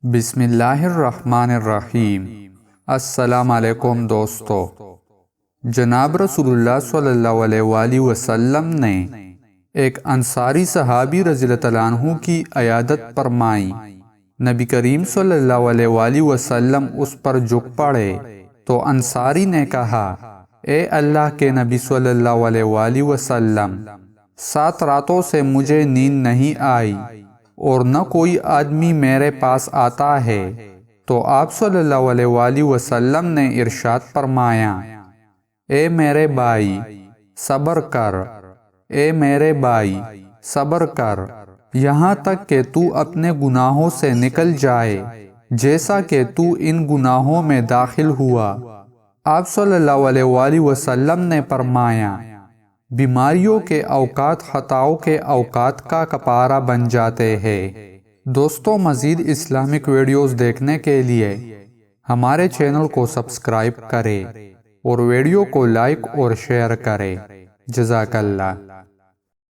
بسم اللہ الرحمن الرحیم۔ السلام علیکم دوستو۔ جناب رسول اللہ صلی اللہ علیہ وآلہ وسلم نے ایک انصاری صحابی رضی اللہ عنہ کی عیادت فرمائی۔ نبی کریم صلی اللہ علیہ وآلہ وسلم اس پر جھک پڑے تو انصاری نے کہا، اے اللہ کے نبی صلی اللہ علیہ وآلہ وسلم، 7 راتوں سے مجھے نیند نہیں آئی اور نہ کوئی آدمی میرے پاس آتا ہے۔ تو آپ صلی اللہ علیہ وآلہ وسلم نے ارشاد فرمایا، اے میرے بھائی صبر کر، اے میرے بھائی صبر کر، یہاں تک کہ تو اپنے گناہوں سے نکل جائے جیسا کہ تو ان گناہوں میں داخل ہوا۔ آپ صلی اللہ علیہ وآلہ وسلم نے فرمایا، بیماریوں کے اوقات خطاؤں کے اوقات کا کفارہ بن جاتے ہیں۔ دوستو، مزید اسلامک ویڈیوز دیکھنے کے لیے ہمارے چینل کو سبسکرائب کریں اور ویڈیو کو لائک اور شیئر کریں۔ جزاک اللہ۔